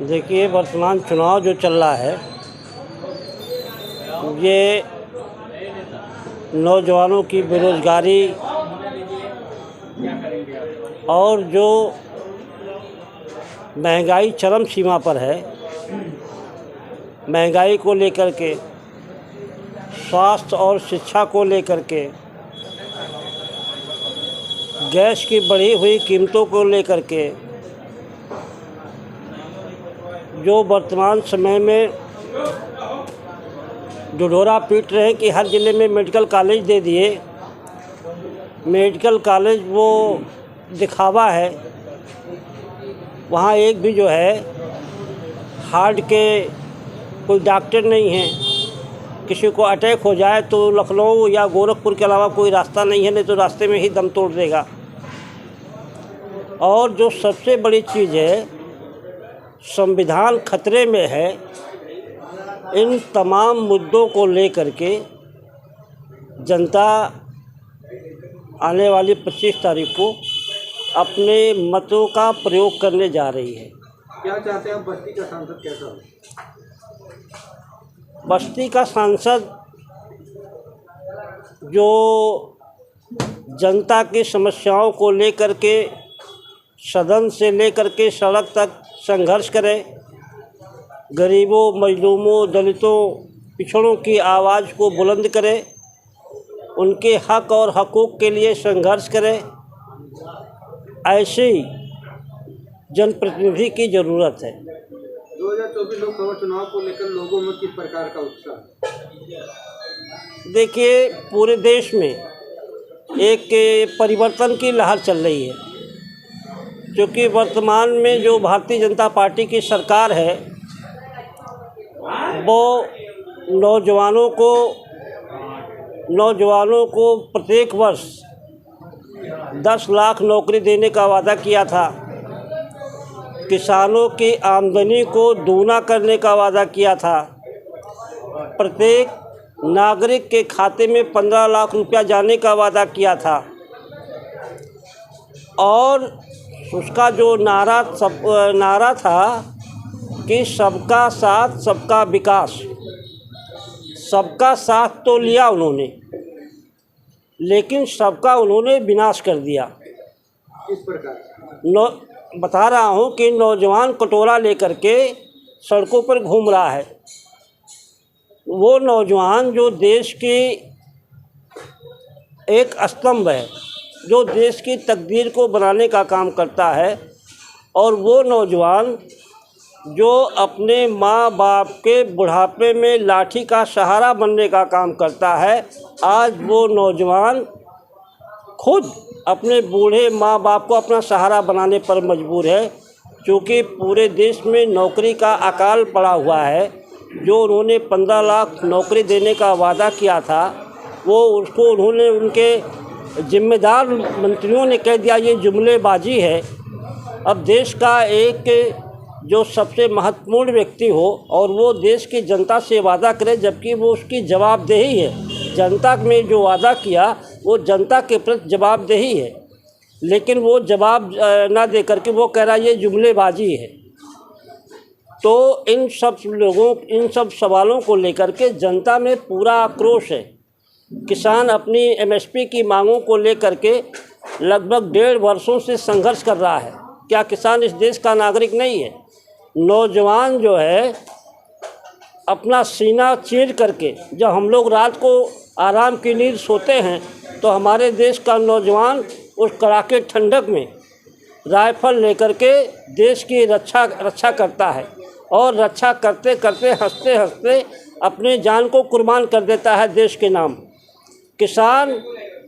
देखिए, वर्तमान चुनाव जो चल रहा है, ये नौजवानों की बेरोज़गारी और जो महंगाई चरम सीमा पर है, महंगाई को लेकर के, स्वास्थ्य और शिक्षा को लेकर के, गैस की बढ़ी हुई कीमतों को लेकर के, जो वर्तमान समय में ढिढोरा पीट रहे हैं कि हर ज़िले में मेडिकल कॉलेज दे दिए। मेडिकल कॉलेज वो दिखावा है, वहाँ एक भी जो है हार्ट के कोई डॉक्टर नहीं है। किसी को अटैक हो जाए तो लखनऊ या गोरखपुर के अलावा कोई रास्ता नहीं है, नहीं तो रास्ते में ही दम तोड़ देगा। और जो सबसे बड़ी चीज़ है, संविधान खतरे में है। इन तमाम मुद्दों को लेकर के जनता आने वाली 25 तारीख को अपने मतों का प्रयोग करने जा रही है। क्या चाहते हैं आप, बस्ती का सांसद कैसा हो? बस्ती का सांसद जो जनता की समस्याओं को लेकर के सदन से लेकर के सड़क तक संघर्ष करे, गरीबों, मजलूमों, दलितों, पिछड़ों की आवाज़ को बुलंद करे, उनके हक और हकूक़ के लिए संघर्ष करे, ऐसे जनप्रतिनिधि की ज़रूरत है। 2024 लोकसभा चुनाव को लेकर लोगों में किस प्रकार का उत्साह? देखिए, पूरे देश में एक परिवर्तन की लहर चल रही है, क्योंकि वर्तमान में जो भारतीय जनता पार्टी की सरकार है वो नौजवानों को प्रत्येक वर्ष 10 लाख नौकरी देने का वादा किया था। किसानों की आमदनी को दूना करने का वादा किया था। प्रत्येक नागरिक के खाते में 15 लाख रुपया जाने का वादा किया था। और उसका जो नारा था कि सबका साथ सबका विकास। सबका साथ तो लिया उन्होंने, लेकिन सबका उन्होंने विनाश कर दिया। किस प्रकार? बता रहा हूँ कि नौजवान कटोरा लेकर के सड़कों पर घूम रहा है। वो नौजवान जो देश की एक स्तंभ है, जो देश की तकदीर को बनाने का काम करता है, और वो नौजवान जो अपने माँ बाप के बुढ़ापे में लाठी का सहारा बनने का काम करता है, आज वो नौजवान खुद अपने बूढ़े माँ बाप को अपना सहारा बनाने पर मजबूर है। क्योंकि पूरे देश में नौकरी का अकाल पड़ा हुआ है। जो उन्होंने 15 लाख नौकरी देने का वादा किया था, वो उसको उन्होंने उनके जिम्मेदार मंत्रियों ने कह दिया ये जुमलेबाजी है। अब देश का एक जो सबसे महत्वपूर्ण व्यक्ति हो और वो देश की जनता से वादा करे, जबकि वो उसकी जवाबदेही है। जनता में जो वादा किया वो जनता के प्रति जवाबदेही है, लेकिन वो जवाब ना दे करके वो कह रहा है ये जुमलेबाजी है। तो इन सब सवालों को लेकर के जनता में पूरा आक्रोश है। किसान अपनी MSP की मांगों को लेकर के लगभग 1.5 वर्षों से संघर्ष कर रहा है। क्या किसान इस देश का नागरिक नहीं है? नौजवान जो है अपना सीना चीर करके, जब हम लोग रात को आराम की नींद सोते हैं तो हमारे देश का नौजवान उस कड़ाके ठंडक में राइफल लेकर के देश की रक्षा करता है, और रक्षा करते करते हंसते हंसते अपने जान को कुर्बान कर देता है देश के नाम। किसान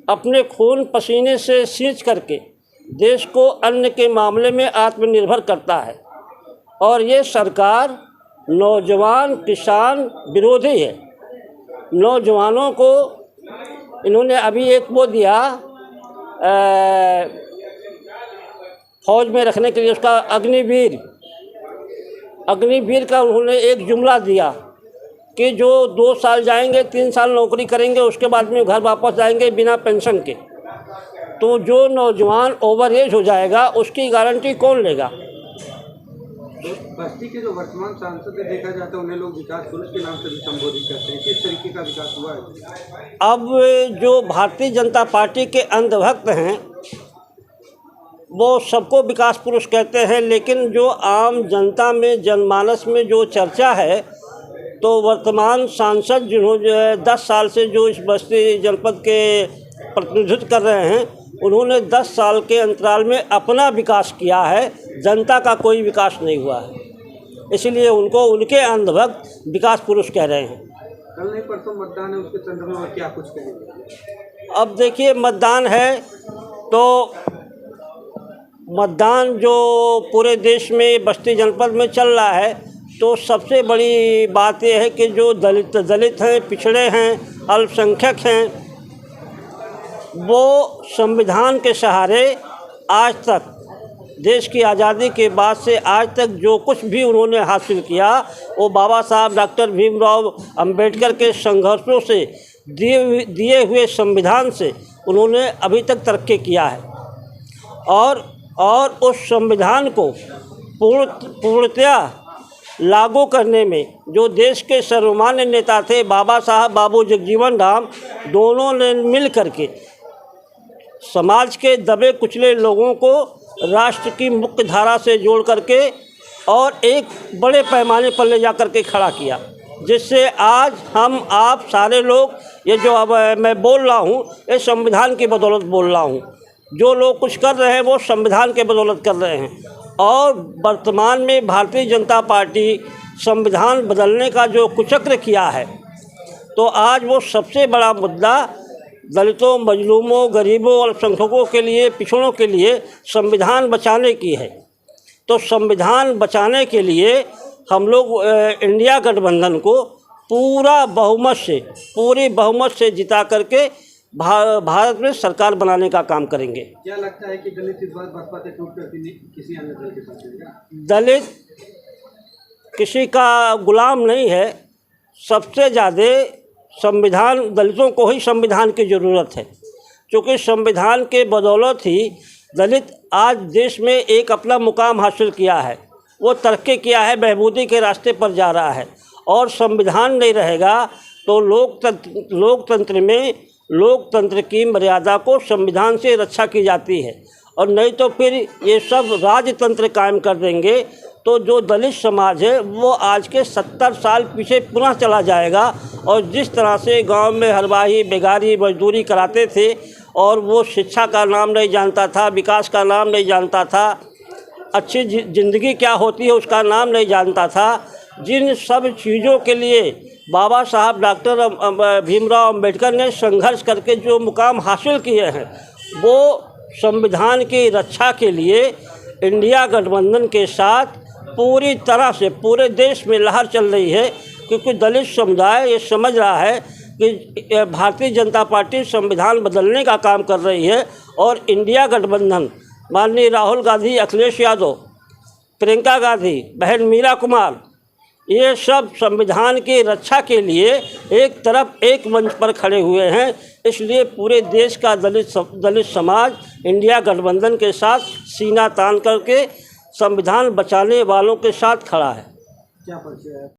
अपने खून पसीने से सींच करके देश को अन्न के मामले में आत्मनिर्भर करता है, और ये सरकार नौजवान किसान विरोधी है। नौजवानों को इन्होंने अभी एक वो दिया फौज में रखने के लिए, उसका अग्निवीर का उन्होंने एक जुमला दिया कि जो 2 साल जाएंगे, 3 साल नौकरी करेंगे, उसके बाद में घर वापस जाएंगे बिना पेंशन के। तो जो नौजवान ओवर एज हो जाएगा उसकी गारंटी कौन लेगा? बस्ती के जो वर्तमान सांसद है देखा जाता है उन्हें लोग विकास पुरुष के नाम से भी संबोधित करते हैं, किस तरीके का विकास हुआ है? अब जो भारतीय जनता पार्टी के अंधभक्त हैं वो सबको विकास पुरुष कहते हैं, लेकिन जो आम जनता में जनमानस में जो चर्चा है तो वर्तमान सांसद जिन्होंने 10 साल से जो इस बस्ती जनपद के प्रतिनिधित्व कर रहे हैं उन्होंने 10 साल के अंतराल में अपना विकास किया है, जनता का कोई विकास नहीं हुआ है, इसलिए उनको उनके अंधभक्त विकास पुरुष कह रहे हैं। कल नहीं परसों मतदान है, उसके संदर्भ में क्या कुछ कहेंगे? अब देखिए मतदान है तो मतदान जो पूरे देश में बस्ती जनपद में चल रहा है तो सबसे बड़ी बात यह है कि जो दलित हैं, पिछड़े हैं, अल्पसंख्यक हैं, वो संविधान के सहारे आज तक देश की आज़ादी के बाद से आज तक जो कुछ भी उन्होंने हासिल किया वो बाबा साहब डॉक्टर भीमराव अंबेडकर के संघर्षों से दिए हुए संविधान से उन्होंने अभी तक तरक्की किया है और उस संविधान को पूर्णतया लागू करने में जो देश के सर्वमान्य नेता थे बाबा साहब बाबू जगजीवन राम, दोनों ने मिल करके समाज के दबे कुचले लोगों को राष्ट्र की मुख्य धारा से जोड़ करके और एक बड़े पैमाने पर ले जा करके खड़ा किया, जिससे आज हम आप सारे लोग ये जो अब मैं बोल रहा हूँ ये संविधान की बदौलत बोल रहा हूँ। जो लोग कुछ कर रहे हैं वो संविधान के बदौलत कर रहे हैं। और वर्तमान में भारतीय जनता पार्टी संविधान बदलने का जो कुचक्र किया है तो आज वो सबसे बड़ा मुद्दा दलितों, मजलूमों, गरीबों, अल्पसंख्यकों के लिए, पिछड़ों के लिए संविधान बचाने की है। तो संविधान बचाने के लिए हम लोग इंडिया गठबंधन को पूरी बहुमत से जिता करके भारत में सरकार बनाने का काम करेंगे। क्या लगता है कि दलित इस बार बसपा से टूट कर किसी अन्य दल के साथ जाएगा? दलित किसी का गुलाम नहीं है, सबसे ज़्यादा संविधान दलितों को ही संविधान की ज़रूरत है, क्योंकि संविधान के बदौलत ही दलित आज देश में एक अपना मुकाम हासिल किया है, वो तरक्की किया है, बहबूदी के रास्ते पर जा रहा है। और संविधान नहीं रहेगा तो लोकतंत्र में लोकतंत्र की मर्यादा को संविधान से रक्षा की जाती है, और नहीं तो फिर ये सब राजतंत्र कायम कर देंगे तो जो दलित समाज है वो आज के 70 साल पीछे पुनः चला जाएगा। और जिस तरह से गांव में हरवाही बेगारी मजदूरी कराते थे और वो शिक्षा का नाम नहीं जानता था, विकास का नाम नहीं जानता था, अच्छी ज़िंदगी क्या होती है उसका नाम नहीं जानता था, जिन सब चीज़ों के लिए बाबा साहब डॉक्टर भीमराव अंबेडकर ने संघर्ष करके जो मुकाम हासिल किए हैं वो संविधान की रक्षा के लिए इंडिया गठबंधन के साथ पूरी तरह से पूरे देश में लहर चल रही है, क्योंकि दलित समुदाय ये समझ रहा है कि भारतीय जनता पार्टी संविधान बदलने का काम कर रही है और इंडिया गठबंधन माननीय राहुल गांधी, अखिलेश यादव, प्रियंका गांधी, बहन मीरा कुमार, ये सब संविधान की रक्षा के लिए एक तरफ एक मंच पर खड़े हुए हैं। इसलिए पूरे देश का दलित समाज इंडिया गठबंधन के साथ सीना तान करके संविधान बचाने वालों के साथ खड़ा है। क्या परिचय है?